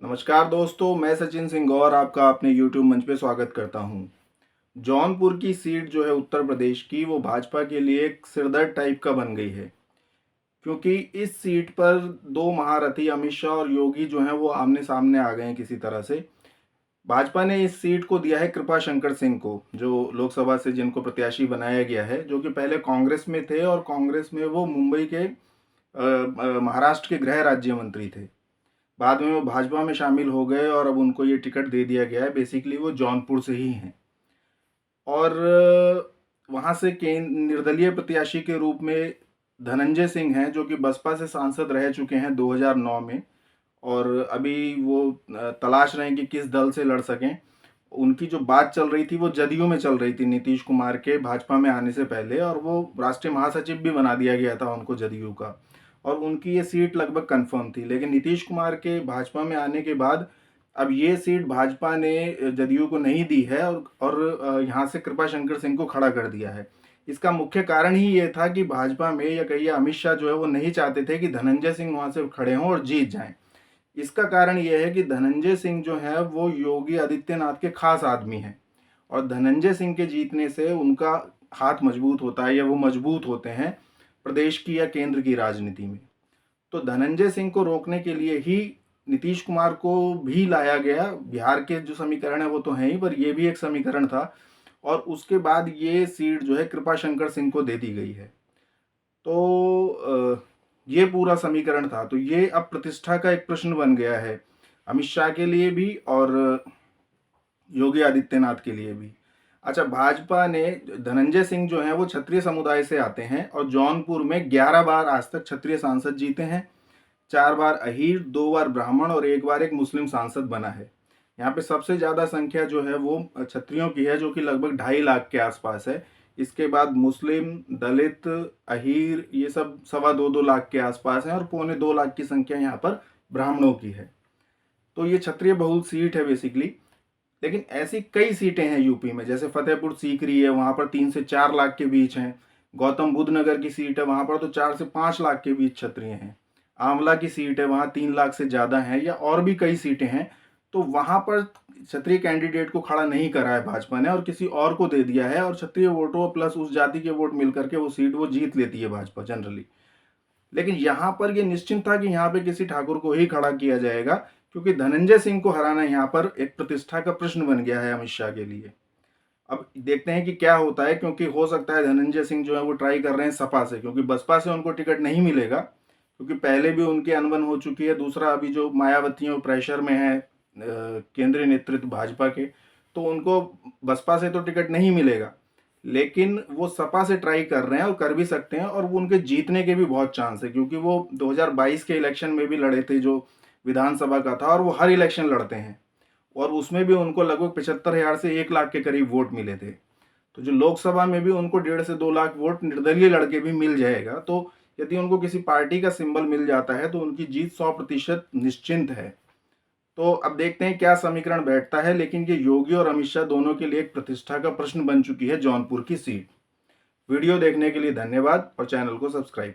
नमस्कार दोस्तों, मैं सचिन सिंह गौर आपका अपने YouTube मंच पे स्वागत करता हूं। जौनपुर की सीट जो है उत्तर प्रदेश की, वो भाजपा के लिए एक सिरदर्द टाइप का बन गई है, क्योंकि इस सीट पर दो महारथी अमित शाह और योगी जो हैं वो आमने सामने आ गए हैं किसी तरह से। भाजपा ने इस सीट को दिया है कृपा शंकर सिंह को, जो लोकसभा से जिनको प्रत्याशी बनाया गया है, जो कि पहले कांग्रेस में थे और कांग्रेस में वो मुंबई के महाराष्ट्र के गृह राज्य मंत्री थे। बाद में वो भाजपा में शामिल हो गए और अब उनको ये टिकट दे दिया गया है। बेसिकली वो जौनपुर से ही हैं और वहाँ से निर्दलीय प्रत्याशी के रूप में धनंजय सिंह हैं, जो कि बसपा से सांसद रह चुके हैं 2009 में, और अभी वो तलाश रहे हैं कि किस दल से लड़ सकें। उनकी जो बात चल रही थी वो जदयू में चल रही थी, नीतीश कुमार के भाजपा में आने से पहले, और वो राष्ट्रीय महासचिव भी बना दिया गया था उनको जदयू का, और उनकी ये सीट लगभग कंफर्म थी। लेकिन नीतीश कुमार के भाजपा में आने के बाद अब ये सीट भाजपा ने जदयू को नहीं दी है और यहाँ से कृपा शंकर सिंह को खड़ा कर दिया है। इसका मुख्य कारण ही ये था कि भाजपा में या कहिए अमित शाह जो है वो नहीं चाहते थे कि धनंजय सिंह वहाँ से खड़े हों और जीत जाएं। इसका कारण यह है कि धनंजय सिंह जो है वो योगी आदित्यनाथ के खास आदमी हैं, और धनंजय सिंह के जीतने से उनका हाथ मजबूत होता है या वो मजबूत होते हैं प्रदेश की या केंद्र की राजनीति में। तो धनंजय सिंह को रोकने के लिए ही नीतीश कुमार को भी लाया गया। बिहार के जो समीकरण है वो तो है ही, पर ये भी एक समीकरण था, और उसके बाद ये सीट जो है कृपा शंकर सिंह को दे दी गई है। तो ये पूरा समीकरण था। तो ये अब प्रतिष्ठा का एक प्रश्न बन गया है, अमित शाह के लिए भी और योगी आदित्यनाथ के लिए भी। अच्छा, भाजपा ने धनंजय सिंह जो हैं वो क्षत्रिय समुदाय से आते हैं और जौनपुर में 11 बार आज तक क्षत्रिय सांसद जीते हैं। 4 बार अहीर, 2 बार ब्राह्मण और 1 बार एक मुस्लिम सांसद बना है। यहाँ पे सबसे ज़्यादा संख्या जो है वो क्षत्रियों की है, जो कि लगभग 2.5 लाख के आसपास है। इसके बाद मुस्लिम, दलित, अहीर, ये सब 2.25 लाख के आसपास हैं, और 2.25 की संख्या यहाँ पर ब्राह्मणों की है। तो ये क्षत्रिय बहुल सीट है बेसिकली। लेकिन ऐसी कई सीटें हैं यूपी में, जैसे फतेहपुर सीकरी है, वहाँ पर 3 से 4 लाख के बीच हैं। गौतम बुद्ध नगर की सीट है, वहाँ पर तो 4 से 5 लाख के बीच क्षत्रिय हैं। आंवला की सीट है, वहाँ 3 लाख से ज़्यादा हैं, या और भी कई सीटें हैं। तो वहाँ पर क्षत्रिय कैंडिडेट को खड़ा नहीं करा है भाजपा ने और किसी और को दे दिया है, और क्षत्रिय वोटों प्लस उस जाति के वोट मिलकर के वो सीट वो जीत लेती है भाजपा जनरली। लेकिन यहाँ पर ये निश्चित था कि यहाँ पे किसी ठाकुर को ही खड़ा किया जाएगा, क्योंकि धनंजय सिंह को हराना यहाँ पर एक प्रतिष्ठा का प्रश्न बन गया है अमित शाह के लिए। अब देखते हैं कि क्या होता है, क्योंकि हो सकता है धनंजय सिंह जो है वो ट्राई कर रहे हैं सपा से, क्योंकि बसपा से उनको टिकट नहीं मिलेगा, क्योंकि पहले भी उनकी अनबन हो चुकी है। दूसरा, अभी जो मायावती प्रेशर में है केंद्रीय नेतृत्व भाजपा के, तो उनको बसपा से तो टिकट नहीं मिलेगा, लेकिन वो सपा से ट्राई कर रहे हैं और कर भी सकते हैं, और वो उनके जीतने के भी बहुत चांस है, क्योंकि वो 2022 के इलेक्शन में भी लड़े थे जो विधानसभा का था, और वो हर इलेक्शन लड़ते हैं, और उसमें भी उनको लगभग 75,000 से 1 लाख के करीब वोट मिले थे। तो जो लोकसभा में भी उनको 1.5 से 2 लाख वोट निर्दलीय लड़के भी मिल जाएगा। तो यदि उनको किसी पार्टी का सिंबल मिल जाता है तो उनकी जीत 100% निश्चिंत है। तो अब देखते हैं क्या समीकरण बैठता है, लेकिन ये योगी और अमित शाह दोनों के लिए एक प्रतिष्ठा का प्रश्न बन चुकी है जौनपुर की सीट। वीडियो देखने के लिए धन्यवाद और चैनल को सब्सक्राइब